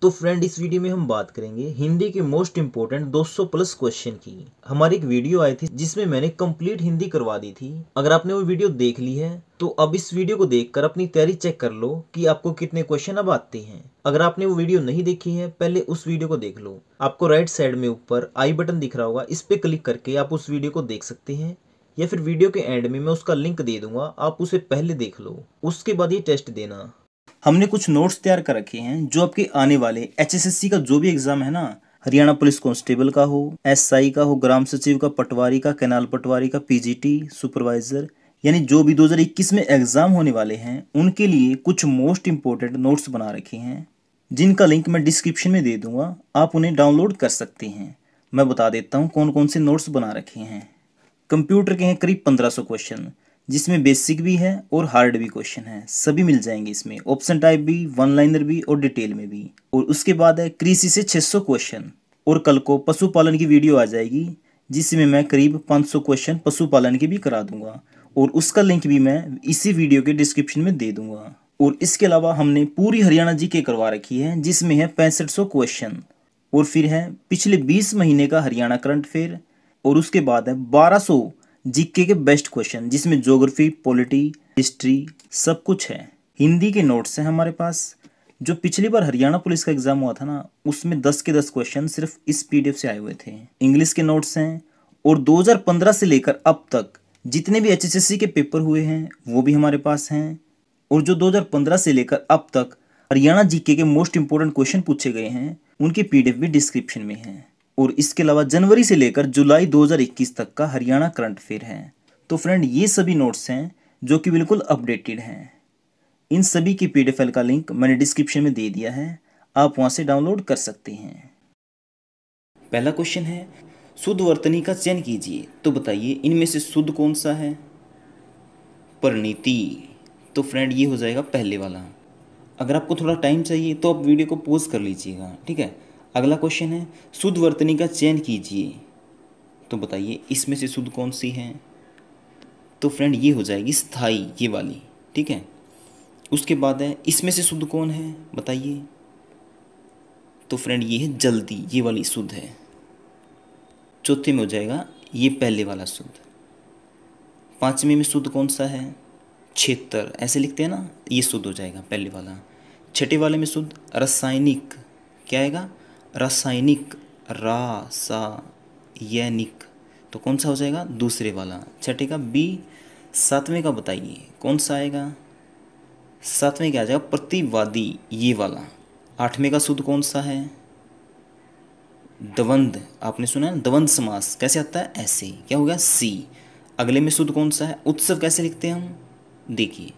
तो फ्रेंड, इस वीडियो में हम बात करेंगे हिंदी के मोस्ट इम्पोर्टेंट 200 प्लस क्वेश्चन की। हमारी एक वीडियो आई थी जिसमें मैंने कंप्लीट हिंदी करवा दी थी। अगर आपने वो वीडियो देख ली है तो अब इस वीडियो को देखकर अपनी तैयारी चेक कर लो कि आपको कितने क्वेश्चन अब आते हैं। अगर आपने वो वीडियो नहीं देखी है, पहले उस वीडियो को देख लो। आपको राइट साइड में ऊपर आई बटन दिख रहा होगा, इस पे क्लिक करके आप उस वीडियो को देख सकते हैं, या फिर वीडियो के एंड में मैं उसका लिंक दे दूंगा, आप उसे पहले देख लो, उसके बाद ये टेस्ट देना। हमने कुछ नोट्स तैयार कर रखे हैं जो आपके आने वाले एचएसएससी का जो भी एग्जाम है ना, हरियाणा पुलिस कांस्टेबल का हो, एसआई का हो, ग्राम सचिव का, पटवारी का, कैनाल पटवारी का, पीजीटी सुपरवाइजर, यानी जो भी 2021 में एग्जाम होने वाले हैं उनके लिए कुछ मोस्ट इंपोर्टेंट नोट्स बना रखे हैं, जिनका लिंक मैं डिस्क्रिप्शन में दे दूंगा। आप उन्हें डाउनलोड कर सकते हैं। मैं बता देता हूँ कौन कौन से नोट्स बना रखे हैं। कंप्यूटर के हैं करीब 1500 क्वेश्चन, जिसमें बेसिक भी है और हार्ड भी क्वेश्चन है, सभी मिल जाएंगे इसमें। ऑप्शन टाइप भी, वन लाइनर भी और डिटेल में भी। और उसके बाद है कृषि से 600 क्वेश्चन। और कल को पशुपालन की वीडियो आ जाएगी जिसमें मैं करीब 500 क्वेश्चन पशुपालन के भी करा दूंगा, और उसका लिंक भी मैं इसी वीडियो के डिस्क्रिप्शन में दे दूंगा। और इसके अलावा हमने पूरी हरियाणा जीके करवा रखी है जिसमें है 6500 क्वेश्चन। और फिर है पिछले 20 महीने का हरियाणा करंट अफेयर। और उसके बाद है 1200 जीके के बेस्ट क्वेश्चन, जिसमें ज्योग्राफी, पॉलिटी, हिस्ट्री सब कुछ है। हिंदी के नोट्स हैं हमारे पास। जो पिछली बार हरियाणा पुलिस का एग्जाम हुआ था ना, उसमें 10 के 10 क्वेश्चन सिर्फ इस पीडीएफ से आए हुए थे। इंग्लिश के नोट्स हैं, और 2015 से लेकर अब तक जितने भी एचएसएससी के पेपर हुए हैं वो भी हमारे पास हैं। और जो 2015 से लेकर अब तक हरियाणा जीके के मोस्ट इंपोर्टेंट क्वेश्चन पूछे गए हैं उनके पीडीएफ भी डिस्क्रिप्शन में है। और इसके अलावा जनवरी से लेकर जुलाई 2021 तक का हरियाणा करंट अफेयर है। तो फ्रेंड, ये सभी नोट्स हैं जो कि बिल्कुल अपडेटेड हैं। इन सभी की पीडीएफ फाइल का लिंक मैंने डिस्क्रिप्शन में दे दिया है, आप वहां से डाउनलोड कर सकते हैं। पहला क्वेश्चन है, शुद्ध वर्तनी का चयन कीजिए, तो बताइए इनमें से शुद्ध कौन सा है? परिणीति। तो फ्रेंड, ये हो जाएगा पहले वाला। अगर आपको थोड़ा टाइम चाहिए तो आप वीडियो को पॉज कर लीजिएगा, ठीक है। अगला क्वेश्चन है, शुद्ध वर्तनी का चयन कीजिए, तो बताइए इसमें से शुद्ध कौन सी है? तो फ्रेंड, ये हो जाएगी स्थाई, ये वाली, ठीक है। उसके बाद है, इसमें से शुद्ध कौन है बताइए? तो फ्रेंड, ये है जल्दी, ये वाली शुद्ध है। चौथे में हो जाएगा ये पहले वाला शुद्ध। पांचवें में शुद्ध कौन सा है? क्षेत्र, ऐसे लिखते हैं ना, ये शुद्ध हो जाएगा पहले वाला। छठे वाले में शुद्ध रासायनिक, क्या आएगा? रासायनिक, रासायनिक, तो कौन सा हो जाएगा? दूसरे वाला। छठे का बी। सातवें का बताइए कौन सा आएगा? सातवें क्या आ जाएगा? प्रतिवादी, ये वाला। आठवें का शुद्ध कौन सा है? द्वंद्व, आपने सुना है द्वंद्व समास कैसे आता है? ऐसे। क्या हो गया? सी। अगले में शुद्ध कौन सा है? उत्सव, कैसे लिखते हैं हम? देखिए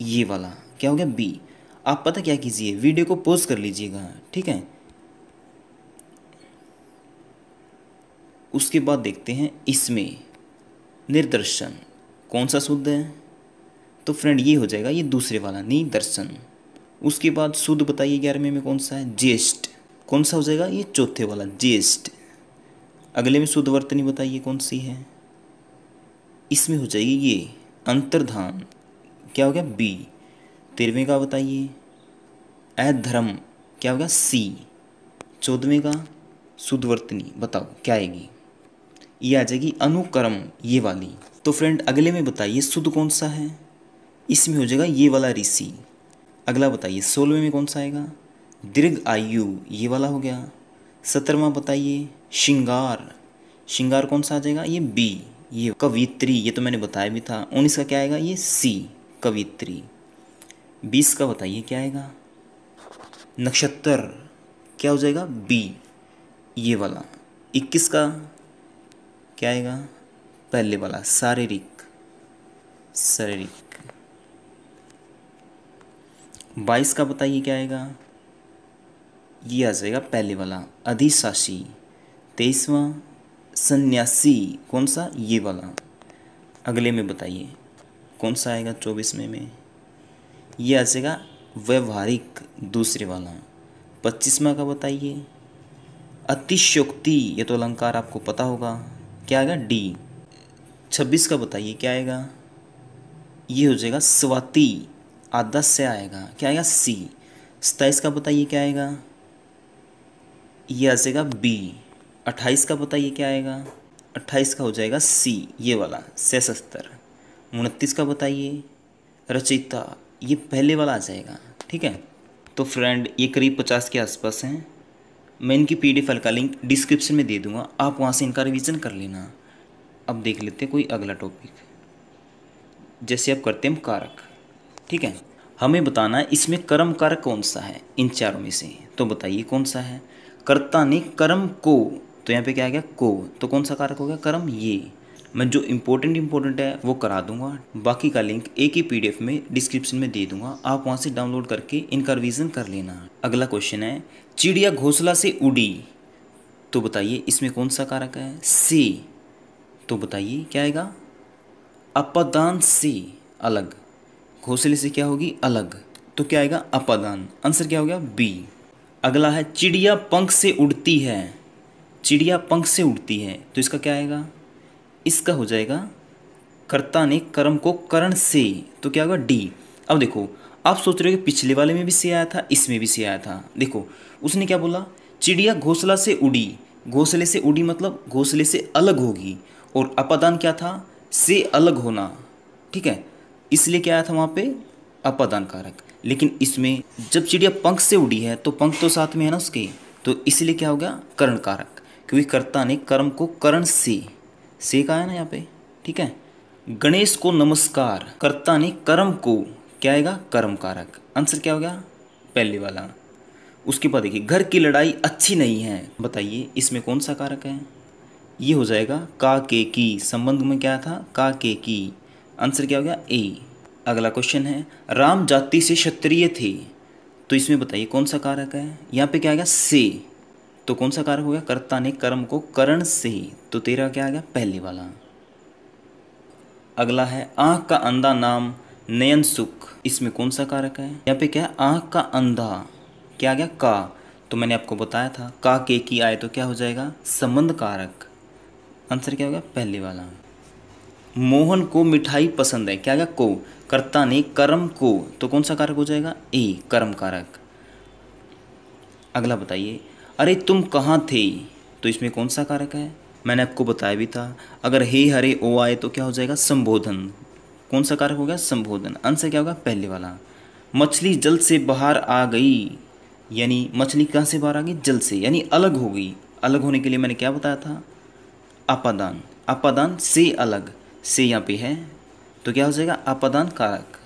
ये वाला, क्या हो गया? बी। आप पता क्या कीजिए, वीडियो को पॉज कर लीजिएगा, ठीक है। उसके बाद देखते हैं इसमें निर्दर्शन कौन सा शुद्ध है? तो फ्रेंड, ये हो जाएगा ये दूसरे वाला, निदर्शन। उसके बाद शुद्ध बताइए 11वें में कौन सा है? ज्येष्ठ, कौन सा हो जाएगा? ये चौथे वाला, ज्येष्ठ। अगले में शुद्ध वर्तनी बताइए कौन सी है? इसमें हो जाएगी ये अंतर्धान, क्या हो गया? बी। 13वें का बताइए अधर्म, क्या होगा? सी। 14वें का शुद्ध वर्तनी बताओ क्या आएगी? ये आ जाएगी अनुकर्म, ये वाली। तो फ्रेंड, अगले में बताइए शुद्ध कौन सा है? इसमें हो जाएगा ये वाला, ऋषि। अगला बताइए 16वें में कौन सा आएगा? दीर्घ आयु, ये वाला हो गया। 17वां बताइए श्रृंगार, श्रृंगार कौन सा आ जाएगा? ये बी। ये कवित्री, ये तो मैंने बताया भी था। 19 का क्या आएगा? ये सी, कवित्री। 20 का बताइए क्या आएगा? नक्षत्र, क्या हो जाएगा? बी, ये वाला। 21 का क्या आएगा? पहले वाला, शारीरिक, शारीरिक। 22 का बताइए क्या आएगा? ये आ जाएगा पहले वाला, अधिशासी। 23वां सन्यासी, कौन सा? ये वाला। अगले में बताइए कौन सा आएगा? 24वें में ये आ जाएगा व्यवहारिक, दूसरे वाला। 25वां का बताइए अतिशयोक्ति, ये तो अलंकार आपको पता होगा, क्या आएगा? डी। 26 का बताइए क्या आएगा? ये हो जाएगा स्वाति, आदस्य आएगा, क्या आएगा? सी। 27 का बताइए क्या आएगा? ये आ जाएगा बी। 28 का बताइए क्या आएगा? 28 का हो जाएगा सी, ये वाला सशस्त्र। 29 का बताइए रचयिता, ये पहले वाला आ जाएगा। ठीक है, तो फ्रेंड ये करीब 50 के आसपास हैं। मैं इनकी PDF फाइल का लिंक डिस्क्रिप्शन में दे दूंगा, आप वहाँ से इनका रिवीजन कर लेना। अब देख लेते हैं कोई अगला टॉपिक, जैसे अब करते हैं हम कारक। ठीक है, हमें बताना है इसमें कर्म कारक कौन सा है इन चारों में से, तो बताइए कौन सा है। कर्ता ने कर्म को, तो यहाँ पे क्या आ गया को, तो कौन सा कारक हो गया कर्म। ये मैं जो इम्पोर्टेंट है वो करा दूंगा, बाकी का लिंक एक ही PDF में डिस्क्रिप्शन में दे दूंगा, आप वहाँ से डाउनलोड करके इनका रिवीजन कर लेना। अगला क्वेश्चन है चिड़िया घोंसला से उड़ी, तो बताइए इसमें कौन सा कारक है से, तो बताइए क्या आएगा अपादान से, अलग। घोंसले से क्या होगी अलग, तो क्या आएगा अपादान। आंसर क्या हो गया बी। अगला है चिड़िया पंख से उड़ती है, चिड़िया पंख से उड़ती है, तो इसका क्या आएगा, इसका हो जाएगा कर्ता ने कर्म को करण से, तो क्या होगा डी। अब देखो आप सोच रहे हो कि पिछले वाले में भी से आया था, इसमें भी से आया था। देखो उसने क्या बोला, चिड़िया घोंसला से उड़ी, घोंसले से उड़ी मतलब घोंसले से अलग होगी, और अपादान क्या था से अलग होना। ठीक है, इसलिए क्या आया था वहाँ पे अपादान कारक। लेकिन इसमें जब चिड़िया पंख से उड़ी है तो पंख तो साथ में है ना उसके, तो इसलिए क्या हो गया करण कारक, क्योंकि कर्ता ने कर्म को करण से कहा है ना यहाँ पे। ठीक है, गणेश को नमस्कार, कर्ता ने कर्म को, क्या आएगा कर्म कारक। आंसर क्या हो गया पहले वाला। उसके बाद देखिए घर की लड़ाई अच्छी नहीं है, बताइए इसमें कौन सा कारक है, ये हो जाएगा का के की, संबंध में क्या था का के की। आंसर क्या हो गया ए। अगला क्वेश्चन है राम जाति से क्षत्रिय थे, तो इसमें बताइए कौन सा कारक है, यहाँ पे क्या आ गया से, तो कौन सा कारक हो गया कर्ता ने कर्म को करण से, तो तेरा क्या आ गया पहले वाला। अगला है आँख का अंधा नाम नयन सुख, इसमें कौन सा कारक है, यहाँ पे क्या है आँख का अंधा, क्या आ गया का, तो मैंने आपको बताया था का के की आए तो क्या हो जाएगा संबंध कारक। आंसर क्या हो गया पहले वाला। मोहन को मिठाई पसंद है, क्या आ गया को, कर्ता ने कर्म को, तो कौन सा कारक हो जाएगा ए कर्म कारक। अगला बताइए अरे तुम कहाँ थे, तो इसमें कौन सा कारक है, मैंने आपको बताया भी था अगर हे हरे ओ आए तो क्या हो जाएगा संबोधन, कौन सा कारक हो गया संबोधन। आंसर क्या होगा पहले वाला। मछली जल से बाहर आ गई, यानी मछली कहाँ से बाहर आ गई जल से, यानी अलग हो गई। अलग होने के लिए मैंने क्या बताया था अपादान, अपादान से अलग, से यहाँ पे है तो क्या हो जाएगा अपादान कारक।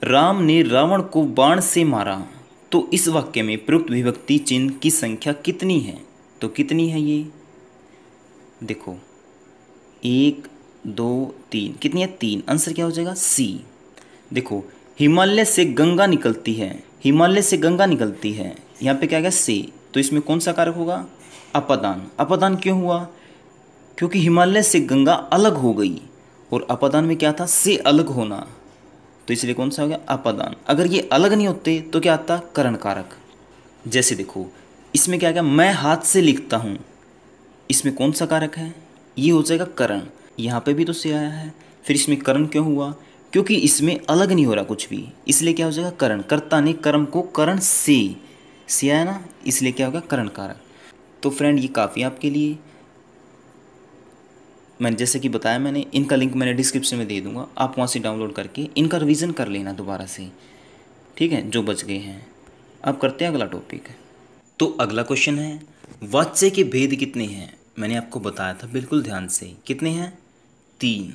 राम ने रावण को बाण से मारा, तो इस वाक्य में प्रयुक्त विभक्ति चिन्ह की संख्या कितनी है, तो कितनी है ये देखो 1 2 3, कितनी है 3। आंसर क्या हो जाएगा सी। देखो हिमालय से गंगा निकलती है, हिमालय से गंगा निकलती है, यहाँ पे क्या गया से, तो इसमें कौन सा कारक होगा अपादान। अपादान क्यों हुआ, क्योंकि हिमालय से गंगा अलग हो गई, और अपादान में क्या था से अलग होना, तो इसलिए कौन सा हो गया अपादान। अगर ये अलग नहीं होते तो क्या आता करण कारक। जैसे देखो इसमें क्या गया मैं हाथ से लिखता हूँ, इसमें कौन सा कारक है ये हो जाएगा करण, यहाँ पे भी तो से आया है, फिर इसमें करण क्यों हुआ, क्योंकि इसमें अलग नहीं हो रहा कुछ भी, इसलिए क्या हो जाएगा करण। कर्ता ने कर्म को करण से आया ना, इसलिए क्या होगा करण कारक। तो फ्रेंड ये काफ़ी आपके लिए, मैंने जैसे कि बताया मैंने इनका लिंक मैंने डिस्क्रिप्शन में दे दूंगा, आप वहाँ से डाउनलोड करके इनका रिवीजन कर लेना दोबारा से। ठीक है, जो बच गए हैं। अब करते हैं अगला टॉपिक। तो अगला क्वेश्चन है वाच्य के भेद कितने हैं, मैंने आपको बताया था बिल्कुल ध्यान से, कितने हैं 3।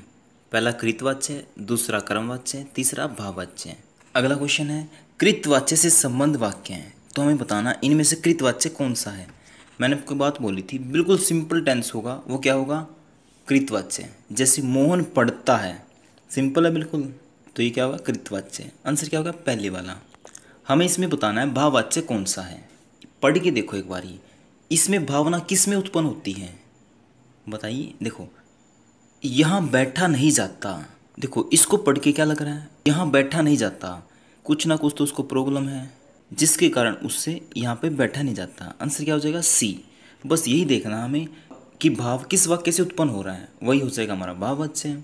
पहला कृतवाच्य, दूसरा कर्मवाच्य, तीसरा भाववाच्य। अगला क्वेश्चन है कृतवाच्य से संबंध वाक्य हैं, तो हमें बताना इनमें से कृतवाच्य कौन सा है। मैंने आपको बात बोली थी बिल्कुल सिंपल टेंस होगा, वो क्या होगा कृतवाच्य। जैसे मोहन पढ़ता है, सिंपल है बिल्कुल, तो ये क्या होगा कृतवाच्य। आंसर क्या होगा पहले वाला। हमें इसमें बताना है भाववाच्य कौन सा है, पढ़ के देखो एक बारी, इसमें भावना किस में उत्पन्न होती है बताइए। देखो यहाँ बैठा नहीं जाता, देखो इसको पढ़ के क्या लग रहा है यहाँ बैठा नहीं जाता, कुछ ना कुछ तो उसको प्रॉब्लम है जिसके कारण उससे यहाँ पे बैठा नहीं जाता। आंसर क्या हो जाएगा सी। बस यही देखना हमें कि भाव किस वाक्य से उत्पन्न हो रहा है, वही हो जाएगा हमारा भाववाच्य।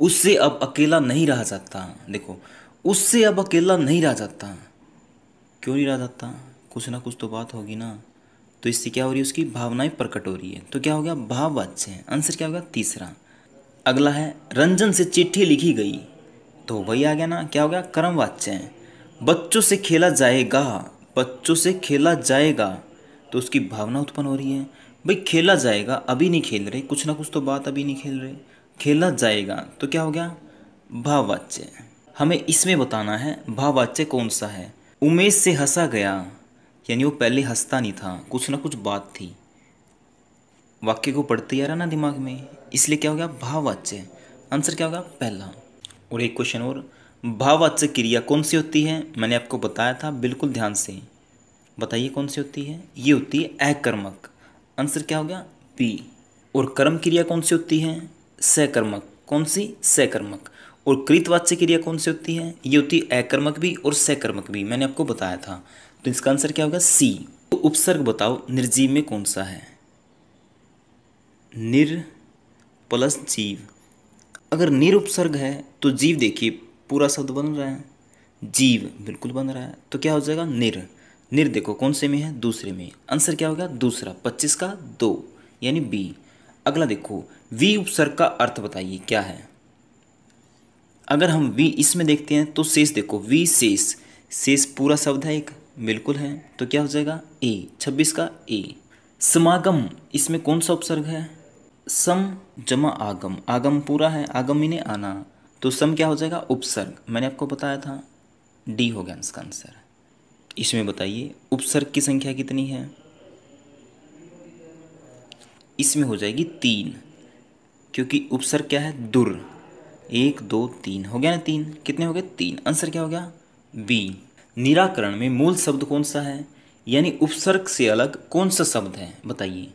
उससे अब अकेला नहीं रहा जाता, देखो उससे अब अकेला नहीं रहा जाता, क्यों नहीं रहा जाता, कुछ ना कुछ तो बात होगी ना, तो इससे क्या हो रही है, उसकी भावनाएं प्रकट हो रही है, तो क्या हो गया, भाववाच्य है। आंसर क्या होगा, तीसरा। अगला है रंजन से चिट्ठी लिखी गई, तो वही आ गया ना, क्या हो गया, कर्मवाच्य है। बच्चों से खेला जाएगा, बच्चों से खेला जाएगा, तो उसकी भावना उत्पन्न हो रही है। भाई खेला जाएगा, अभी नहीं खेल रहे, कुछ ना कुछ तो बात, अभी नहीं खेल रहे, खेला जाएगा, तो क्या हो गया, भाववाच्य। हमें इसमें बताना है भाववाच्य कौन सा है। उमेश से हंसा गया, यानी वो पहले हंसता नहीं था, कुछ ना कुछ बात थी, वाक्य को पढ़ते ही आ रहा ना दिमाग में, इसलिए क्या हो गया, भाववाच्य। आंसर क्या होगा, पहला। और एक क्वेश्चन और, भाववाच्य क्रिया कौन सी होती है, मैंने आपको बताया था, बिल्कुल ध्यान से बताइए कौन सी होती है, ये होती है अकर्मक। आंसर क्या हो गया, बी। और कर्म क्रिया कौन सी होती है, सकर्मक। कौन सी, सकर्मक। और कृतवाच्य क्रिया कौन सी होती है, ये होती है अकर्मक भी और सकर्मक भी, मैंने आपको बताया था, तो इसका आंसर क्या होगा, सी। तो उपसर्ग बताओ निर्जीव में कौन सा है, निर प्लस जीव। अगर निर उपसर्ग है तो जीव, देखिए पूरा शब्द बन रहा है, जीव बिल्कुल बन रहा है, तो क्या हो जाएगा, निर। निर देखो कौन से में है, दूसरे में, आंसर क्या होगा, दूसरा, 25 का 2, यानी बी। अगला देखो, वी उपसर्ग का अर्थ बताइए क्या है। अगर हम वी इसमें देखते हैं तो शेष देखो, वी शेष, शेष पूरा शब्द है एक, बिल्कुल है, तो क्या हो जाएगा, ए, 26 का ए। समागम, इसमें कौन सा उपसर्ग है, सम जमा आगम, आगम पूरा है, आगम इन्हें आना, तो सम क्या हो जाएगा, उपसर्ग, मैंने आपको बताया था, डी हो गया इसका आंसर। इसमें बताइए उपसर्ग की संख्या कितनी है, इसमें हो जाएगी 3, क्योंकि उपसर्ग क्या है, दुर, 1 2 3 हो गया ना, 3 कितने हो गए, 3। आंसर क्या हो गया, बी। निराकरण में मूल शब्द कौन सा है, यानी उपसर्ग से अलग कौन सा शब्द है बताइए,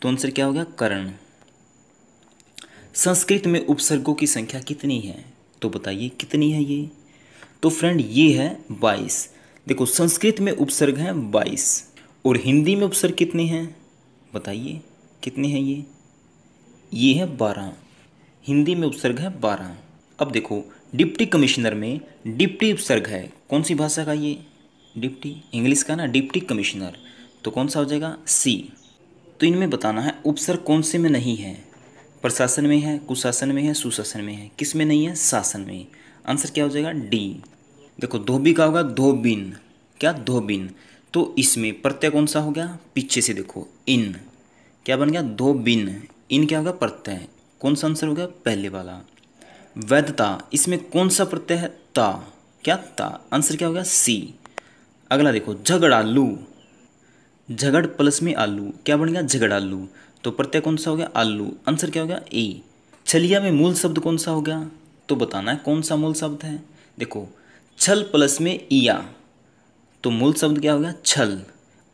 तो आंसर क्या हो गया, कर्ण। संस्कृत में उपसर्गों की संख्या कितनी है, तो बताइए कितनी है ये, तो फ्रेंड ये है 22। देखो संस्कृत में उपसर्ग हैं 22, और हिंदी में उपसर्ग कितने हैं बताइए, कितने हैं ये है 12, हिंदी में उपसर्ग है 12। अब देखो डिप्टी कमिश्नर में डिप्टी उपसर्ग है, कौन सी भाषा का ये, डिप्टी, इंग्लिश का ना, डिप्टी कमिश्नर, तो कौन सा हो जाएगा, सी। तो इनमें बताना है उपसर्ग कौन से में नहीं है, प्रशासन में है, कुशासन में है, सुशासन में है, किस में नहीं है, शासन में। आंसर क्या हो जाएगा, डी। देखो धोबी का होगा धोबिन, क्या, धोबिन, तो इसमें प्रत्यय कौन सा हो गया, पीछे से देखो, इन, क्या बन गया, धोबिन, इन क्या होगा, प्रत्यय, कौन सा आंसर हो गया, पहले वाला। वैधता, इसमें कौन सा प्रत्यय है, ता, क्या, ता, आंसर क्या होगा, सी। अगला देखो झगड़ालू, झगड़ प्लस में आलू, क्या बन गया, झगड़ालू, तो प्रत्यय कौन सा हो गया, आलू, आंसर क्या हो गया, ए। छलिया में मूल शब्द कौन सा हो गया, तो बताना है कौन सा मूल शब्द है। देखो छल प्लस में इया, तो मूल शब्द क्या हो गया, छल,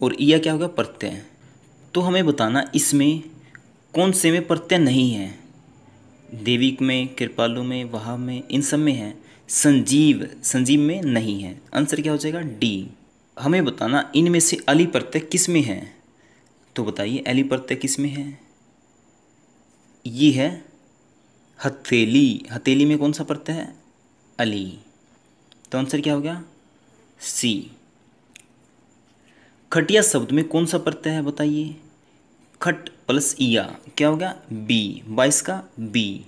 और इया क्या हो गया, प्रत्यय, तो हमें बताना इसमें कौन से में प्रत्यय नहीं है, देविक में, कृपालु में, वहाब में, इन सब में है, संजीव, संजीव में नहीं है, आंसर क्या हो जाएगा, डी। हमें बताना इनमें से अली प्रत्यय किस में है, तो बताइए अली प्रत्यय किस में है, ये है हथेली, हथेली में कौन सा प्रत्यय है, अली, तो आंसर क्या हो गया, सी। खटिया शब्द में कौन सा प्रत्यय है बताइए, खट प्लस इया, क्या हो गया, बी, 22 का बी।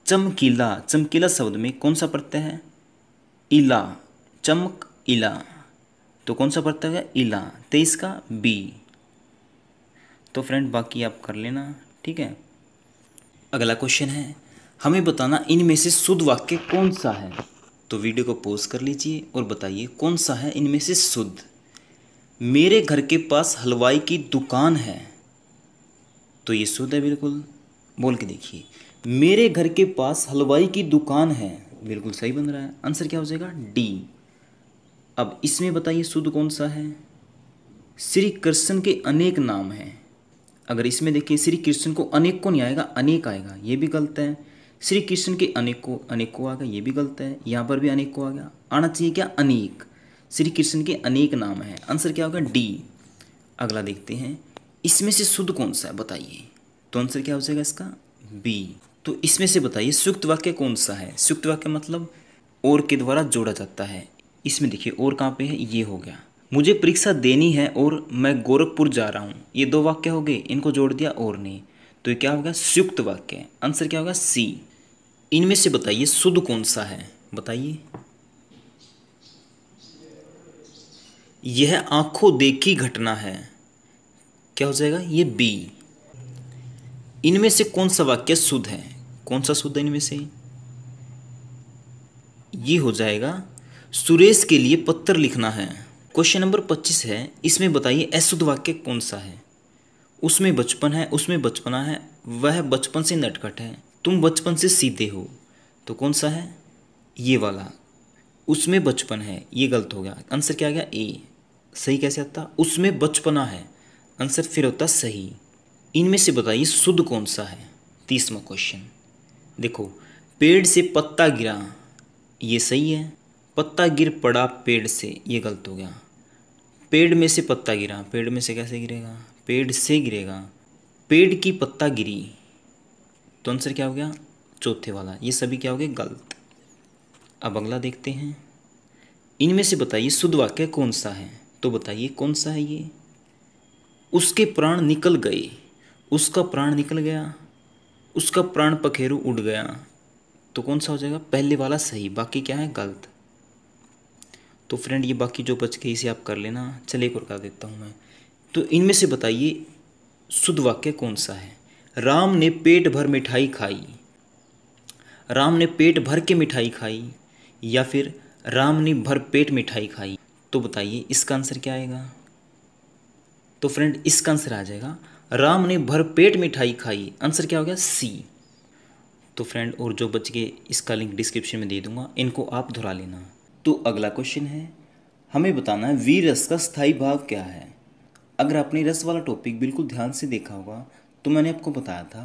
चमकीला, चमकीला शब्द में कौन सा प्रत्यय है, इला, चमक इला, तो कौन सा प्रत्यय है, इला, 23 का बी। तो फ्रेंड बाकी आप कर लेना, ठीक है। अगला क्वेश्चन है, हमें बताना इनमें से शुद्ध वाक्य कौन सा है, तो वीडियो को पॉज कर लीजिए और बताइए कौन सा है इनमें से शुद्ध। मेरे घर के पास हलवाई की दुकान है, तो ये शुद्ध है बिल्कुल, बोल के देखिए, मेरे घर के पास हलवाई की दुकान है, बिल्कुल सही बन रहा है, आंसर क्या हो जाएगा, डी। अब इसमें बताइए शुद्ध कौन सा है, श्री कृष्ण के अनेक नाम हैं, अगर इसमें देखिए श्री कृष्ण को अनेक को नहीं आएगा, अनेक आएगा, ये भी गलत है। श्री कृष्ण के अनेक को आ गया, ये भी गलत है, यहाँ पर भी अनेक को आ गया, आना चाहिए क्या, अनेक, श्री कृष्ण के अनेक नाम हैं, आंसर क्या होगा, डी। अगला देखते हैं, इसमें से शुद्ध कौन सा है बताइए, तो आंसर क्या हो जाएगा इसका, बी। तो इसमें से बताइए सुक्त वाक्य कौन सा है, सुक्त वाक्य मतलब और के द्वारा जोड़ा जाता है, इसमें देखिए और कहाँ पे है, ये हो गया, मुझे परीक्षा देनी है और मैं गोरखपुर जा रहा हूँ, ये दो वाक्य हो गए, इनको जोड़ दिया और नहीं, तो ये क्या होगा, संयुक्त वाक्य। आंसर क्या होगा, सी। इनमें से बताइए शुद्ध कौन सा है, बताइए। यह आंखों देखी घटना है, क्या हो जाएगा, ये बी। इनमें से कौन सा वाक्य शुद्ध है, कौन सा शुद्ध है इनमें से, ये हो जाएगा सुरेश के लिए पत्र लिखना है। क्वेश्चन नंबर 25 है, इसमें बताइए अशुद्ध वाक्य कौन सा है। उसमें बचपन है, उसमें बचपना है, वह बचपन से नटखट है, तुम बचपन से सीधे हो, तो कौन सा है, ये वाला। उसमें बचपन है, ये गलत हो गया, आंसर क्या आ गया, ए। सही कैसे आता, उसमें बचपना है, आंसर फिर होता सही। इनमें से बताइए शुद्ध कौन सा है। 30वां क्वेश्चन देखो, पेड़ से पत्ता गिरा, ये सही है, पत्ता गिर पड़ा पेड़ से, ये गलत हो गया। पेड़ में से पत्ता गिरा, पेड़ में से कैसे गिरेगा, पेड़ से गिरेगा, पेड़ की पत्ता गिरी, तो आंसर क्या हो गया, चौथे वाला। ये सभी क्या हो गए, गलत। अब अगला देखते हैं, इनमें से बताइए शुद्ध वाक्य कौन सा है, तो बताइए कौन सा है ये। उसके प्राण निकल गए, उसका प्राण निकल गया, उसका प्राण पखेरु उड़ गया, तो कौन सा हो जाएगा, पहले वाला सही, बाकी क्या है, गलत। तो फ्रेंड ये बाकी जो बच गए इसे आप कर लेना, चलिए एक और कर देता हूँ मैं। तो इनमें से बताइए शुद्ध वाक्य कौन सा है। राम ने पेट भर मिठाई खाई, राम ने पेट भर के मिठाई खाई, या फिर राम ने भर पेट मिठाई खाई, तो बताइए इसका आंसर क्या आएगा। तो फ्रेंड इसका आंसर आ जाएगा राम ने भर पेट मिठाई खाई, आंसर क्या हो गया, सी। तो फ्रेंड और जो बच गए इसका लिंक डिस्क्रिप्शन में दे दूंगा, इनको आप दोहरा लेना। तो अगला क्वेश्चन है, हमें बताना है वीर रस का स्थायी भाव क्या है। अगर आपने रस वाला टॉपिक बिल्कुल ध्यान से देखा होगा तो मैंने आपको बताया था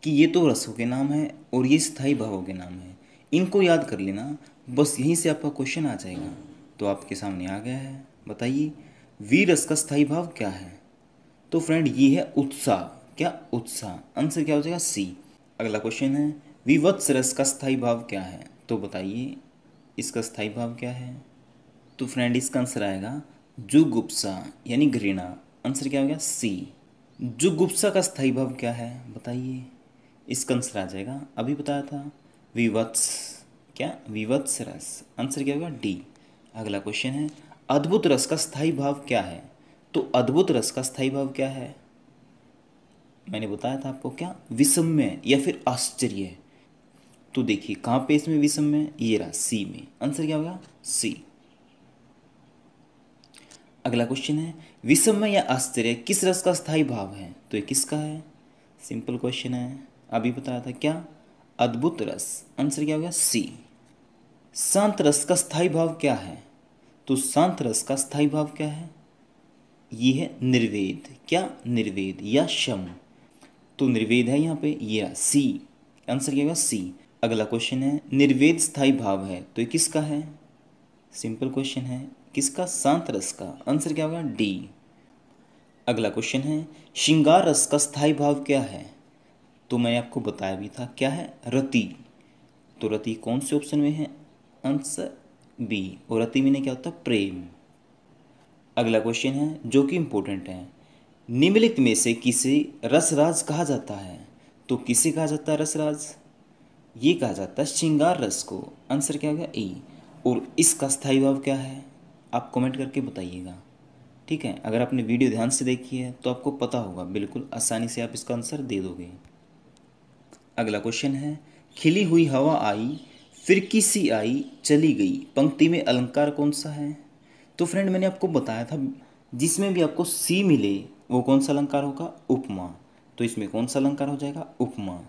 कि ये तो रसों के नाम है और ये स्थायी भावों के नाम है, इनको याद कर लेना, बस यहीं से आपका क्वेश्चन आ जाएगा। तो आपके सामने आ गया है, बताइए वीर रस का स्थायी भाव क्या है। तो फ्रेंड ये है उत्साह, क्या, उत्साह, आंसर क्या हो जाएगा, सी। अगला क्वेश्चन है, विवत्स रस का स्थायी भाव क्या है, तो बताइए इसका स्थायी भाव क्या है। तो फ्रेंड इसका आंसर आएगा जुगुप्सा, यानी घृणा, आंसर क्या हो गया, सी। जुगुप्सा का स्थायी भाव क्या है, बताइए, इसका आंसर आ जाएगा, अभी बताया था, विवत्स, क्या, विवत्स रस, आंसर क्या होगा, डी। अगला क्वेश्चन है, अद्भुत रस का स्थायी भाव क्या है। तो अद्भुत रस का स्थायी भाव क्या है, मैंने बताया था आपको, क्या, विस्मय या फिर आश्चर्य। तो देखिए कहाँ पे इसमें विस्मय, ये रहा सी में, आंसर क्या होगा, सी। अगला क्वेश्चन है, विस्मय या आश्चर्य किस रस का स्थायी भाव है, तो ये किसका है, सिंपल क्वेश्चन है, अभी बताया था, क्या, अद्भुत रस, आंसर क्या होगा, सी। शांत रस का स्थायी भाव क्या है, तो शांत रस का स्थायी भाव क्या है, ये है निर्वेद, क्या, निर्वेद या शम, तो निर्वेद है यहाँ पे, ये सी, आंसर क्या होगा, सी। अगला क्वेश्चन है, निर्वेद स्थायी भाव है, तो ये किसका है, सिंपल क्वेश्चन है, किसका, शांत रस का, आंसर क्या होगा, डी। अगला क्वेश्चन है, श्रृंगार रस का स्थायी भाव क्या है, तो मैंने आपको बताया भी था, क्या है, रति, तो रति कौन से ऑप्शन में है, आंसर बी, और रति में क्या होता है, प्रेम। अगला क्वेश्चन है जो कि इंपॉर्टेंट है, निम्नलिखित में से किसे रसराज कहा जाता है, तो किसे कहा जाता है रसराज, ये कहा जाता है श्रृंगार रस को, आंसर क्या हो गया, ए। और इसका स्थायी भाव क्या है, आप कमेंट करके बताइएगा, ठीक है। अगर आपने वीडियो ध्यान से देखी है तो आपको पता होगा, बिल्कुल आसानी से आप इसका आंसर दे दोगे। अगला क्वेश्चन है, खिली हुई हवा आई, फिरकी सी आई, चली गई, पंक्ति में अलंकार कौन सा है। तो फ्रेंड मैंने आपको बताया था, जिसमें भी आपको सी मिले वो कौन सा अलंकार होगा, उपमा, तो इसमें कौन सा अलंकार हो जाएगा, उपमा।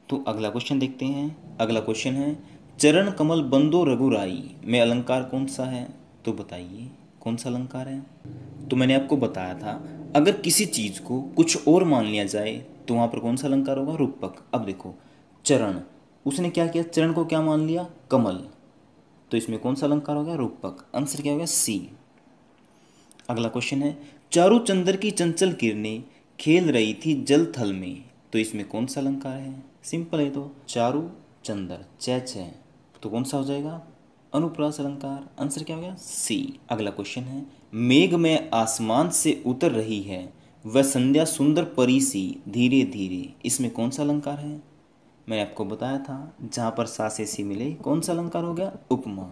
तो अगला क्वेश्चन देखते हैं। अगला क्वेश्चन है, चरण कमल बंदो रघुराई में अलंकार कौन सा है, तो बताइए कौन सा अलंकार है। तो मैंने आपको बताया था, अगर किसी चीज़ को कुछ और मान लिया जाए तो वहाँ पर कौन सा अलंकार होगा, रूपक। अब देखो चरण, उसने क्या किया, चरण को क्या मान लिया, कमल, तो इसमें कौन सा अलंकार होगा, रूपक, आंसर क्या होगा, सी। अगला क्वेश्चन है, चारु चंद्र की चंचल किरणें खेल रही थी जल थल में, तो इसमें कौन सा अलंकार है, सिंपल है, तो चारु चंद्र, च, तो कौन सा हो जाएगा, अनुप्रास अलंकार, आंसर क्या हो गया, सी। अगला क्वेश्चन है, मेघ में आसमान से उतर रही है वह संध्या सुंदर परी सी धीरे धीरे, इसमें कौन सा अलंकार है? मैंने आपको बताया था जहाँ पर सा से सी मिले कौन सा अलंकार हो गया? उपमा।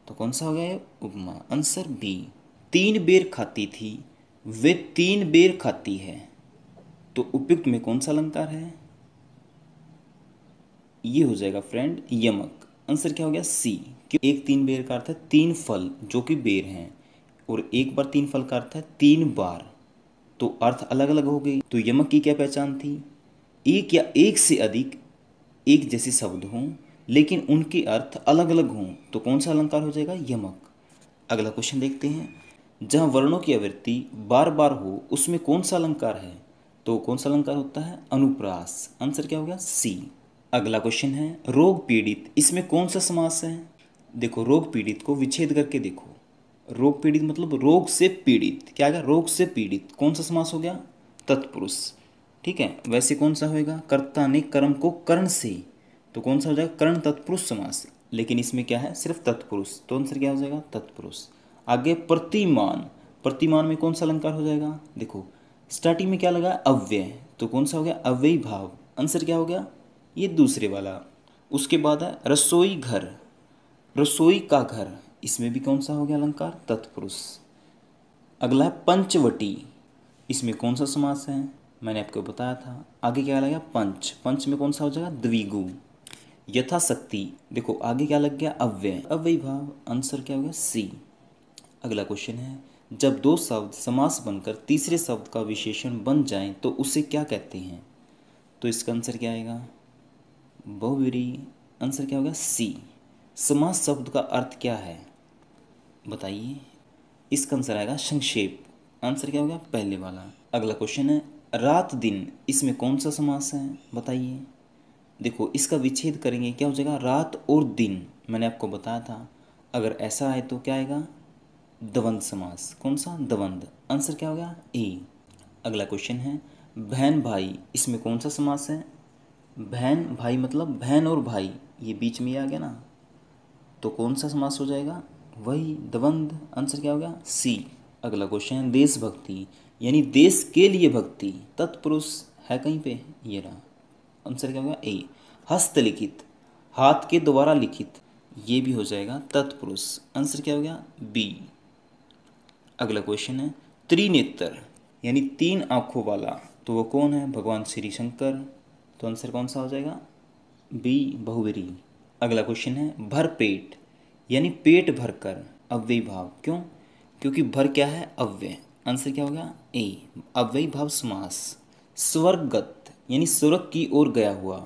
तो कौन सा हो गया ये? उपमा। Answer B. 3 बेर खाती थी वे 3 बेर खाती है, तो उपयुक्त में कौन सा अलंकार है? ये हो जाएगा फ्रेंड यमक। आंसर क्या हो गया? सी। क्यों? एक 3 बेर का अर्थ है 3 फल जो कि बेर हैं, और एक बार 3 फल का अर्थ है 3 बार, तो अर्थ अलग अलग हो गई। तो यमक की क्या पहचान थी? एक या एक से अधिक एक जैसे शब्द हों लेकिन उनके अर्थ अलग अलग हों, तो कौन सा अलंकार हो जाएगा? यमक। अगला क्वेश्चन देखते हैं। जहाँ वर्णों की आवृत्ति बार बार हो उसमें कौन सा अलंकार है? तो कौन सा अलंकार होता है? अनुप्रास। आंसर क्या हो गया? सी। अगला क्वेश्चन है रोग पीड़ित, इसमें कौन सा समास है? देखो रोग पीड़ित को विच्छेद करके देखो। रोग पीड़ित मतलब रोग से पीड़ित, क्या गया? रोग से पीड़ित, कौन सा समास हो गया? तत्पुरुष। ठीक है, वैसे कौन सा होएगा? कर्ता ने कर्म को कर्ण से, तो कौन सा हो जाएगा? कर्ण तत्पुरुष समास। लेकिन इसमें क्या है? सिर्फ तत्पुरुष, तो आंसर क्या हो जाएगा? तत्पुरुष। आगे प्रतिमान, प्रतिमान में कौन सा अलंकार हो जाएगा? देखो स्टार्टिंग में क्या लगा? अव्यय, तो कौन सा हो गया? अव्ययी भाव। आंसर क्या हो गया? ये दूसरे वाला। उसके बाद है रसोई घर, रसोई का घर, इसमें भी कौन सा हो गया अलंकार? तत्पुरुष। अगला है पंचवटी, इसमें कौन सा समास है? मैंने आपको बताया था। आगे क्या लगा? पंच, पंच में कौन सा हो जाएगा? द्विगु। यथाशक्ति, देखो आगे क्या लग गया? अव्यय, अव्ययी भाव। आंसर क्या हो गया? सी। अगला क्वेश्चन है जब 2 शब्द समास बनकर तीसरे शब्द का विशेषण बन जाएं तो उसे क्या कहते हैं? तो इसका आंसर क्या आएगा? बहुव्रीहि। आंसर क्या होगा? सी। समास शब्द का अर्थ क्या है बताइए? इसका आंसर आएगा संक्षेप। आंसर क्या होगा? पहले वाला। अगला क्वेश्चन है रात दिन, इसमें कौन सा समास है बताइए? देखो इसका विच्छेद करेंगे, क्या हो जाएगा? रात और दिन। मैंने आपको बताया था अगर ऐसा है तो क्या आएगा? द्वंद्व समास। कौन सा? द्वंद्व। आंसर क्या हो गया? ए। अगला क्वेश्चन है बहन भाई, इसमें कौन सा समास है? बहन भाई मतलब बहन और भाई, ये बीच में ही आ गया ना, तो कौन सा समास हो जाएगा? वही द्वंद्व। आंसर क्या हो गया? सी। अगला क्वेश्चन है देशभक्ति, यानी देश के लिए भक्ति, तत्पुरुष है कहीं पे? ये रहा। आंसर क्या होगा? ए। हस्तलिखित, हाथ के द्वारा लिखित, ये भी हो जाएगा तत्पुरुष। आंसर क्या हो गया? बी। अगला क्वेश्चन है त्रिनेत्र, यानी 3 आँखों वाला, तो वो कौन है? भगवान श्री शंकर। तो आंसर कौन सा हो जाएगा? बी, बहुव्रीहि। अगला क्वेश्चन है भर पेट, यानी पेट भर कर, अव्ययी भाव। क्यों? क्योंकि भर क्या है? अव्यय। आंसर क्या हो गया? ए, अव्ययी भाव समास। स्वर्गगत, यानी स्वर्ग की ओर गया हुआ,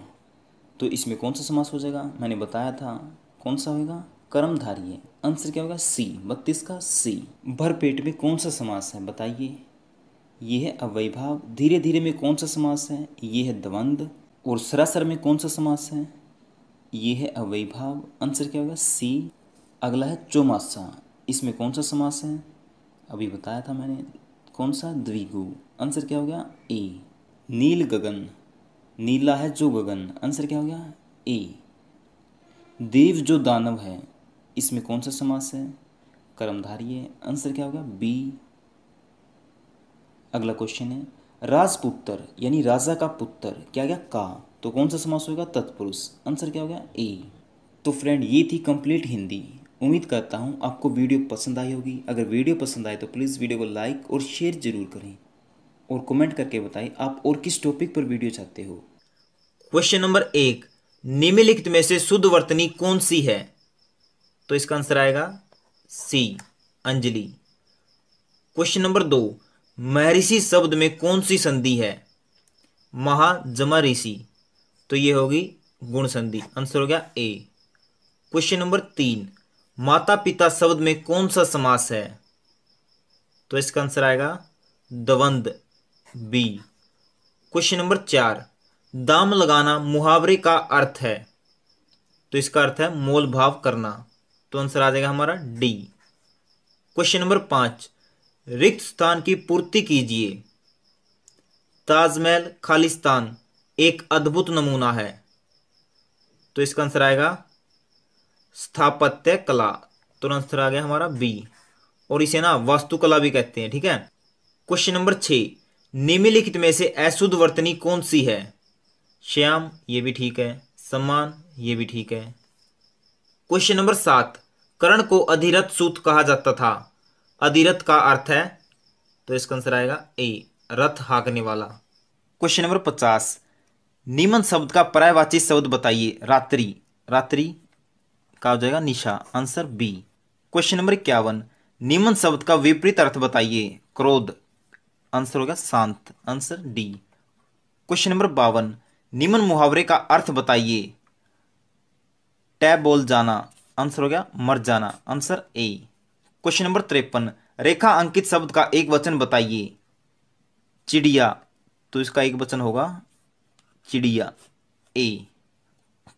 तो इसमें कौन सा समास हो जाएगा? मैंने बताया था कौन सा होगा? कर्मधारय। आंसर क्या होगा? सी। 32 का सी। भर पेट में कौन सा समास है बताइए? ये है अव्ययी भाव। धीरे धीरे में कौन सा समास है? ये है द्वंद्व। और सरासर में कौन सा समास है? ये है अव्ययी भाव। आंसर क्या होगा? सी। अगला है चौमासा, इसमें कौन सा समास है? अभी बताया था मैंने, कौन सा? द्विगु। आंसर क्या हो गया? ए। नील गगन, नीला है जो गगन, आंसर क्या हो गया? ए। देव जो दानव है, इसमें कौन सा समास है? कर्मधारय। आंसर क्या होगा? बी। अगला क्वेश्चन है राजपुत्र, यानी राजा का पुत्र, क्या गया? का, तो कौन सा समास होगा? तत्पुरुष। आंसर क्या हो गया? ए। तो फ्रेंड ये थी कंप्लीट हिंदी। उम्मीद करता हूँ आपको वीडियो पसंद आई होगी। अगर वीडियो पसंद आए तो प्लीज़ वीडियो को लाइक और शेयर जरूर करें, और कमेंट करके बताएं आप और किस टॉपिक पर वीडियो चाहते हो। क्वेश्चन नंबर 1, निम्नलिखित में से शुद्ध वर्तनी कौन सी है? तो इसका आंसर आएगा सी, अंजलि। क्वेश्चन नंबर 2, महर्षि शब्द में कौन सी संधि है? महा जमा ऋषि, तो ये होगी गुण संधि। आंसर हो गया ए। क्वेश्चन नंबर 3, माता पिता शब्द में कौन सा समास है? तो इसका आंसर आएगा द्वंद्व, बी। क्वेश्चन नंबर 4, दाम लगाना मुहावरे का अर्थ है? तो इसका अर्थ है मोल भाव करना, तो आंसर आ जाएगा हमारा डी। क्वेश्चन नंबर 5, रिक्त स्थान की पूर्ति कीजिए। ताजमहल खालिस्तान एक अद्भुत नमूना है, तो इसका आंसर आएगा स्थापत्य कला, तो आंसर आ गया हमारा बी। और इसे ना वास्तुकला भी कहते हैं। ठीक है। क्वेश्चन नंबर 6, निम्नलिखित में से अशुद्ध वर्तनी कौन सी है? श्याम, ये भी ठीक है। सम्मान, ये भी ठीक है। क्वेश्चन नंबर 7, कर्ण को अधिरथ सूत कहा जाता था। अधिरथ का अर्थ है, तो इसका आंसर आएगा ए, रथ हाँकने वाला। क्वेश्चन नंबर 50, निम्न शब्द का पर्यायवाची शब्द बताइए। रात्रि, रात्रि का हो जाएगा निशा, आंसर बी। क्वेश्चन नंबर 51, निम्न शब्द का विपरीत अर्थ बताइए। क्रोध, आंसर होगा शांत, आंसर डी। क्वेश्चन नंबर 52, निम्न मुहावरे का अर्थ बताइए। टैब बोल जाना, आंसर हो गया मर जाना, आंसर ए। क्वेश्चन नंबर 53, रेखा अंकित शब्द का एक वचन बताइए। चिड़िया, तो इसका एक वचन होगा चिड़िया, ए।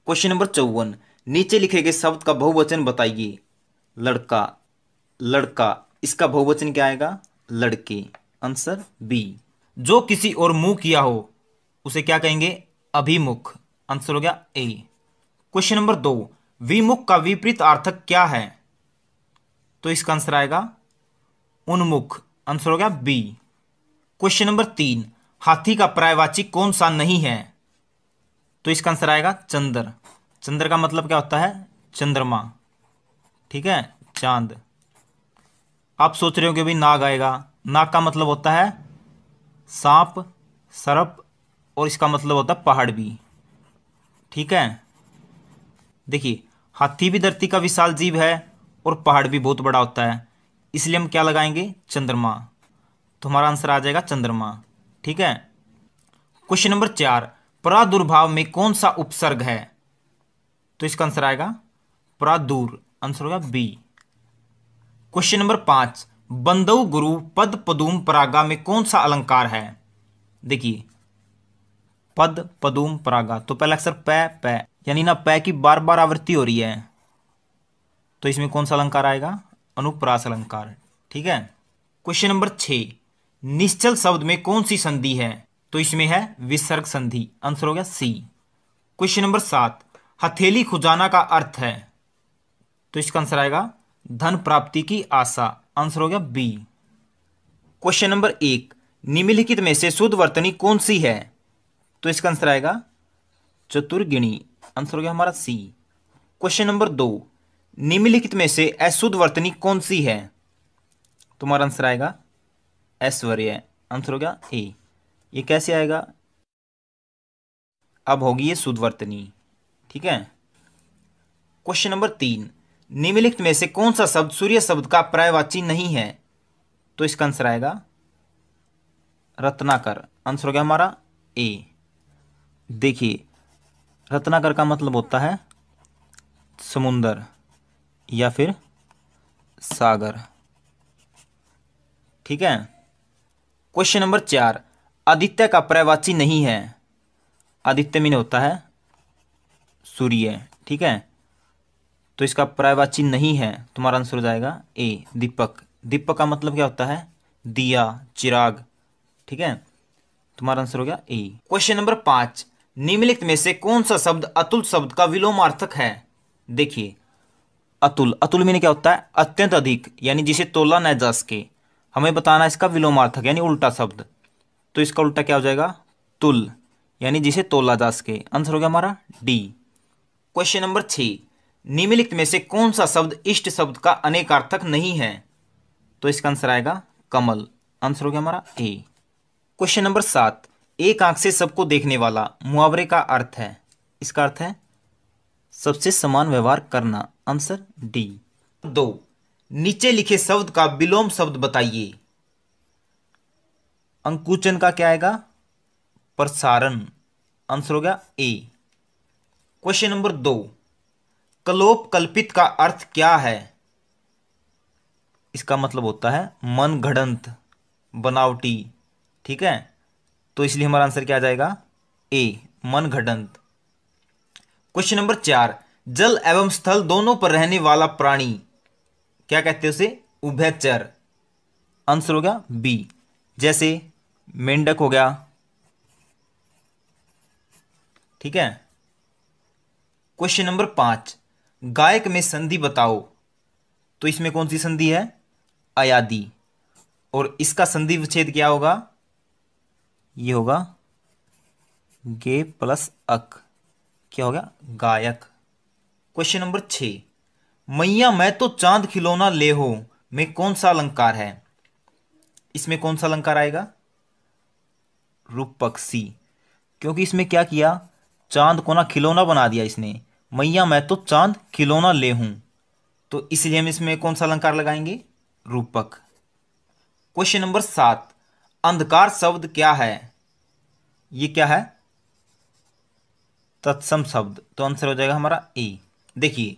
क्वेश्चन नंबर 54, नीचे लिखे गए शब्द का बहुवचन बताइए। लड़का, लड़का, इसका बहुवचन क्या आएगा? लड़के, आंसर बी। जो किसी और मुंह किया हो उसे क्या कहेंगे? अभिमुख, आंसर हो गया ए। क्वेश्चन नंबर 2, विमुख का विपरीत अर्थक क्या है? तो इसका आंसर आएगा उन्मुख, आंसर हो गया बी। क्वेश्चन नंबर 3, हाथी का पर्यायवाची कौन सा नहीं है? तो इसका आंसर आएगा चंद्र। चंद्र का मतलब क्या होता है? चंद्रमा, ठीक है, चांद। आप सोच रहे हो कि भाई नाग आएगा। नाग का मतलब होता है सांप, सर्प, और इसका मतलब होता है पहाड़ भी। ठीक है, देखिए हाथी भी धरती का विशाल जीव है और पहाड़ भी बहुत बड़ा होता है, इसलिए हम क्या लगाएंगे? चंद्रमा। तो हमारा आंसर आ जाएगा चंद्रमा। ठीक है। क्वेश्चन नंबर 4, प्रादुर्भाव में कौन सा उपसर्ग है? तो इसका आंसर आएगा प्रादुर, आंसर होगा बी। क्वेश्चन नंबर 5, बंदौ गुरु पद पदुम परागा में कौन सा अलंकार है? देखिए पद पदुम परागा, तो पहला अक्षर पै, यानी ना पै की बार बार आवृत्ति हो रही है, तो इसमें कौन सा अलंकार आएगा? अनुप्रास अलंकार। ठीक है। क्वेश्चन नंबर 6, निश्चल शब्द में कौन सी संधि है? तो इसमें है विसर्ग संधि, आंसर हो गया सी। क्वेश्चन नंबर 7, हथेली खुजाना का अर्थ है? तो इसका आंसर आएगा धन प्राप्ति की आशा, आंसर हो गया बी। क्वेश्चन नंबर 1, निम्नलिखित में से शुद्ध वर्तनी कौन सी है? तो इसका आंसर आएगा चतुर्गिणी, आंसर हो गया हमारा सी। क्वेश्चन नंबर 2, निम्नलिखित में से अशुद्ध वर्तनी कौन सी है? तुम्हारा आंसर आएगा ऐश्वर्य, आंसर हो गया ए। ये कैसे आएगा? अब होगी ये शुद्ध वर्तनी। ठीक है। क्वेश्चन नंबर 3, निम्नलिखित में से कौन सा शब्द सूर्य शब्द का पर्यायवाची नहीं है? तो इसका आंसर आएगा रत्नाकर, आंसर हो गया हमारा ए। देखिए रत्नाकर का मतलब होता है समुंदर या फिर सागर। ठीक है। क्वेश्चन नंबर 4, आदित्य का पर्यायवाची नहीं है। आदित्य मीन होता है सूर्य। ठीक है, तो इसका पर्यायवाची नहीं है, तुम्हारा आंसर हो जाएगा ए, दीपक। दीपक का मतलब क्या होता है? दिया, चिराग। ठीक है, तुम्हारा आंसर हो गया ए। क्वेश्चन नंबर 5, निम्नलिखित में से कौन सा शब्द अतुल शब्द का विलोमार्थक है? देखिए अतुल, अतुल मीन क्या होता है? अत्यंत अधिक, यानी जिसे तोला न जा सके। हमें बताना इसका विलोमार्थक यानी उल्टा शब्द, तो इसका उल्टा क्या हो जाएगा? तुल, यानी जिसे तोला जा सके, आंसर हो गया हमारा डी। क्वेश्चन नंबर 6, निम्नलिखित में से कौन सा शब्द इष्ट शब्द का अनेकार्थक नहीं है? तो इसका आंसर आएगा कमल, आंसर हो गया हमारा ए। क्वेश्चन नंबर 7, एक आंख से सबको देखने वाला मुहावरे का अर्थ है? इसका अर्थ है सबसे समान व्यवहार करना, आंसर डी। 2, नीचे लिखे शब्द का विलोम शब्द बताइए। अंकुचन का क्या आएगा? प्रसारण, आंसर हो गया ए। क्वेश्चन नंबर 2, कलोप कल्पित का अर्थ क्या है? इसका मतलब होता है मन गढ़ंत, बनावटी। ठीक है, तो इसलिए हमारा आंसर क्या आ जाएगा? ए, मन गढ़ंत। क्वेश्चन नंबर 4, जल एवं स्थल दोनों पर रहने वाला प्राणी क्या कहते हैं? उसे उभयचर, आंसर हो गया बी। जैसे मेंढक हो गया। ठीक है। क्वेश्चन नंबर 5, गायक में संधि बताओ। तो इसमें कौन सी संधि है? अयादी, और इसका संधि विच्छेद क्या होगा, ये होगा गे प्लस अक, क्या हो गया, गायक। क्वेश्चन नंबर 6, मैया मैं तो चांद खिलौना ले हो में कौन सा अलंकार है। इसमें कौन सा अलंकार आएगा, रूपक सी, क्योंकि इसमें क्या किया, चांद को ना खिलौना बना दिया इसने। मैया मैं तो चांद खिलौना ले हूं, तो इसलिए हम इसमें कौन सा अलंकार लगाएंगे, रूपक। क्वेश्चन नंबर 7, अंधकार शब्द क्या है। ये क्या है, तत्सम शब्द, तो आंसर हो जाएगा हमारा ए। देखिए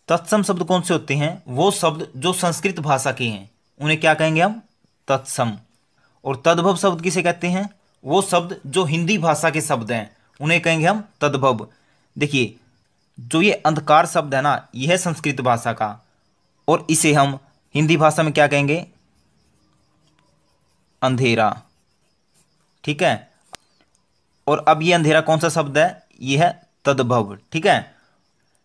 तत्सम शब्द कौन से होते हैं, वो शब्द जो संस्कृत भाषा के हैं उन्हें क्या कहेंगे हम, तत्सम। और तद्भव शब्द किसे कहते हैं, वो शब्द जो हिंदी भाषा के शब्द हैं उन्हें कहेंगे हम तद्भव। देखिए जो ये अंधकार शब्द है ना, यह है संस्कृत भाषा का, और इसे हम हिंदी भाषा में क्या कहेंगे, अंधेरा। ठीक है, और अब ये अंधेरा कौन सा शब्द है, यह है तद्भव। ठीक है,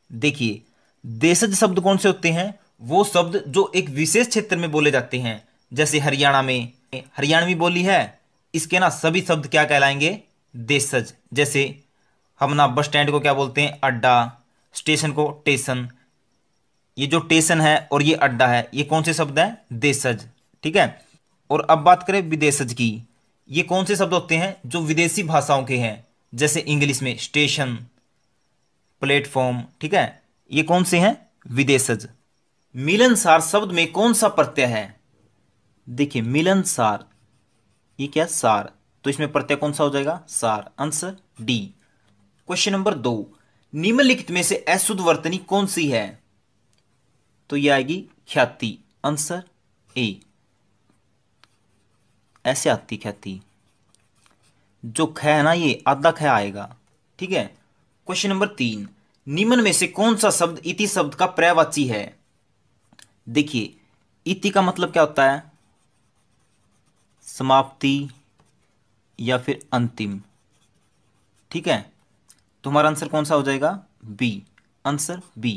देखिए देशज शब्द कौन से होते हैं, वो शब्द जो एक विशेष क्षेत्र में बोले जाते हैं, जैसे हरियाणा में हरियाणवी बोली है, इसके ना सभी शब्द क्या कहलाएंगे, देशज। जैसे हम ना बस स्टैंड को क्या बोलते हैं, अड्डा, स्टेशन को टेशन। ये जो टेशन है और ये अड्डा है, ये कौन से शब्द हैं, देशज। ठीक है, और अब बात करें विदेशज की, ये कौन से शब्द होते हैं जो विदेशी भाषाओं के हैं, जैसे इंग्लिश में स्टेशन, प्लेटफॉर्म। ठीक है, ये कौन से हैं, विदेशज। मिलनसार शब्द में कौन सा प्रत्यय है, देखिए मिलनसार, ये क्या सार, तो इसमें प्रत्यय कौन सा हो जाएगा, सार, आंसर डी। क्वेश्चन नंबर 2, निम्नलिखित में से अशुद्ध वर्तनी कौन सी है, तो ये आएगी ख्याति, आंसर ए। ऐसे आती ख्याति, जो ख है ना ये आधा ख आएगा। ठीक है, क्वेश्चन नंबर 3, निम्न में से कौन सा शब्द इति शब्द का पर्यायवाची है। देखिए इति का मतलब क्या होता है, समाप्ति या फिर अंतिम। ठीक है, तो हमारा आंसर कौन सा हो जाएगा, B, answer B.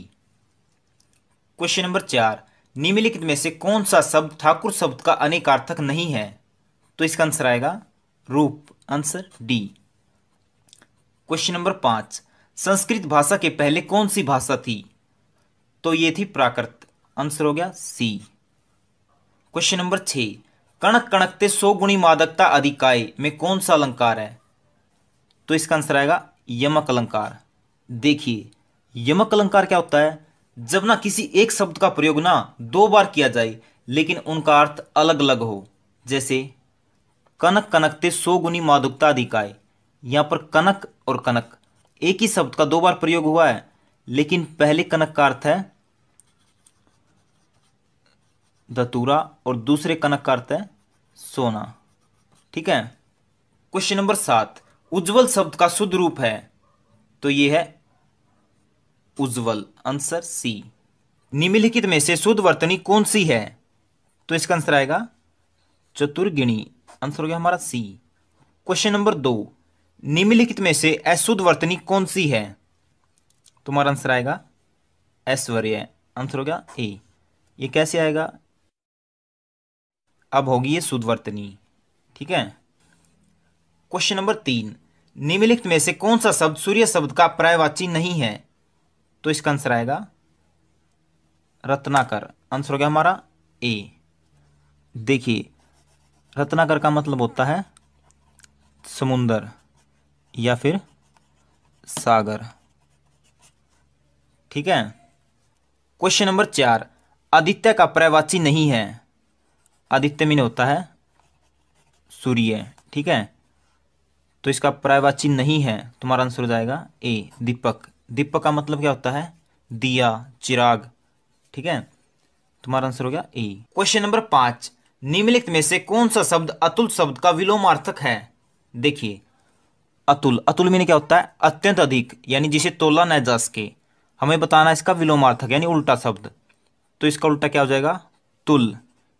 Question number 4, निम्नलिखित में से कौन सा शब्द ठाकुर शब्द का अनेकार्थक नहीं है, तो इसका आंसर आएगा रूप, answer D. Question number 5, Sanskrit भाषा के पहले कौन सी भाषा थी, तो ये थी प्राकृत, आंसर हो गया सी। क्वेश्चन नंबर 6, कणक कणकते 100 गुणी मादकता अधिकाय में कौन सा अलंकार है, तो इसका आंसर आएगा यमक अलंकार। देखिए यमक अलंकार क्या होता है, जब ना किसी एक शब्द का प्रयोग ना 2 बार किया जाए लेकिन उनका अर्थ अलग अलग हो। जैसे कनक कनकते 100 गुनी मादुकता अधिकाय, यहां पर कनक और कनक एक ही शब्द का 2 बार प्रयोग हुआ है, लेकिन पहले कनक का अर्थ है धतूरा और दूसरे कनक का अर्थ है सोना। ठीक है, क्वेश्चन नंबर 7, उज्जवल शब्द का शुद्ध रूप है, तो यह है उज्जवल, आंसर सी। निम्नलिखित में से शुद्ध वर्तनी कौन सी है, तो इसका आंसर आएगा चतुर्गिणी, आंसर हो गया हमारा सी। क्वेश्चन नंबर 2, निम्नलिखित में से अशुद्ध वर्तनी कौन सी है, तुम्हारा आंसर आएगा ऐश्वर्य, आंसर हो गया ए। ये कैसे आएगा, अब होगी ये शुद्ध वर्तनी। ठीक है, क्वेश्चन नंबर 3, निम्नलिखित में से कौन सा शब्द सूर्य शब्द का पर्यायवाची नहीं है, तो इसका आंसर आएगा रत्नाकर, आंसर हो गया हमारा ए। देखिए रत्नाकर का मतलब होता है समुंदर या फिर सागर। ठीक है, क्वेश्चन नंबर 4, आदित्य का पर्यायवाची नहीं है, आदित्य मीन होता है सूर्य। ठीक है, तो इसका पर्यायवाची नहीं है, तुम्हारा आंसर हो जाएगा ए, दीपक। दीपक का मतलब क्या होता है, दिया, चिराग। ठीक है, तुम्हारा आंसर हो गया ए। क्वेश्चन नंबर 5, निम्नलिखित में से कौन सा शब्द अतुल शब्द का विलोमार्थक है। देखिए अतुल, अतुल मीन क्या होता है, अत्यंत अधिक, यानी जिसे तोला न जा सके। हमें बताना है इसका विलोमार्थक यानी उल्टा शब्द, तो इसका उल्टा क्या हो जाएगा, तुल,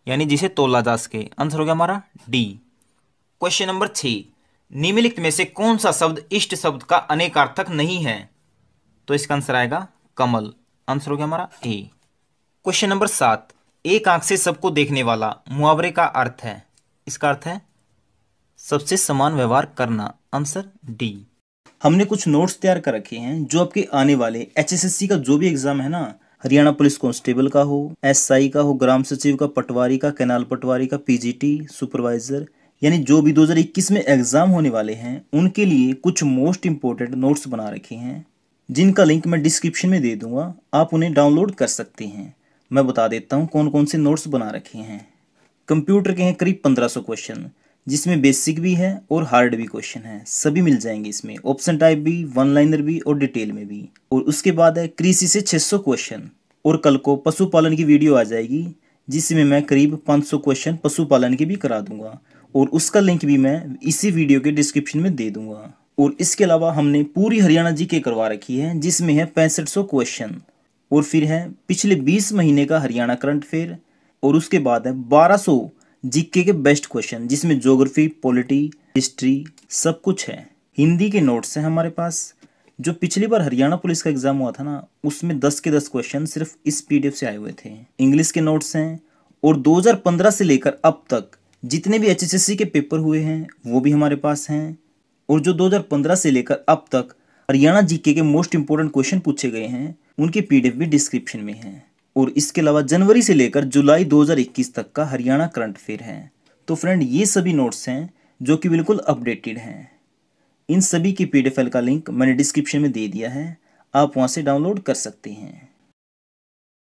यानी जिसे तोला जा सके, आंसर हो गया हमारा डी। क्वेश्चन नंबर 6, निम्नलिखित में से कौन सा शब्द इष्ट शब्द का अनेकार्थक नहीं है, तो इसका आंसर आएगा कमल, आंसर हो गया हमारा ए। क्वेश्चन नंबर 7, एक आंख से सबको देखने वाला मुहावरे का अर्थ है, इसका अर्थ है सबसे समान व्यवहार करना। Answer D. हमने कुछ नोट्स तैयार कर रखे हैं जो आपके आने वाले एचएसएससी का जो भी एग्जाम है ना, हरियाणा पुलिस कांस्टेबल का हो, एसआई का हो, ग्राम सचिव का, पटवारी का, कैनाल पटवारी का, पीजीटी, सुपरवाइजर, यानी जो भी 2021 में एग्जाम होने वाले हैं उनके लिए कुछ मोस्ट इंपॉर्टेंट नोट्स बना रखे हैं, जिनका लिंक मैं डिस्क्रिप्शन में दे दूंगा, आप उन्हें डाउनलोड कर सकते हैं। मैं बता देता हूँ कौन कौन से नोट्स बना रखे हैं। कंप्यूटर के हैं करीब 1500 क्वेश्चन, जिसमें बेसिक भी है और हार्ड भी क्वेश्चन है, सभी मिल जाएंगे इसमें, ऑप्शन टाइप भी, वन लाइनर भी और डिटेल में भी। और उसके बाद है कृषि से 600 क्वेश्चन, और कल को पशुपालन की वीडियो आ जाएगी जिसमें मैं करीब 500 क्वेश्चन पशुपालन के भी करा दूंगा, और उसका लिंक भी मैं इसी वीडियो के डिस्क्रिप्शन में दे दूंगा। और इसके अलावा हमने पूरी हरियाणा जीके करवा रखी है जिसमें है 6500 क्वेश्चन, और फिर है पिछले 20 महीने का हरियाणा करंट अफेयर, और उसके बाद है 1200 जीके के बेस्ट क्वेश्चन जिसमें ज्योग्राफी, पॉलिटी, हिस्ट्री सब कुछ है। हिंदी के नोट्स हैं हमारे पास, जो पिछली बार हरियाणा पुलिस का एग्जाम हुआ था ना उसमें 10 के 10 क्वेश्चन सिर्फ इस पीडीएफ से आए हुए थे। इंग्लिश के नोट्स हैं, और 2015 से लेकर अब तक जितने भी एचएसएससी के पेपर हुए हैं वो भी हमारे पास हैं, और जो 2015 से लेकर अब तक हरियाणा जीके के मोस्ट इंपोर्टेंट क्वेश्चन पूछे गए हैं उनके पीडीएफ भी डिस्क्रिप्शन में है। और इसके अलावा जनवरी से लेकर जुलाई 2021 तक का हरियाणा करंट अफेयर है। तो फ्रेंड ये सभी नोट्स हैं जो कि बिल्कुल अपडेटेड हैं। इन सभी की पीडीएफ फाइल का लिंक मैंने डिस्क्रिप्शन में दे दिया है, आप वहाँ से डाउनलोड कर सकते हैं।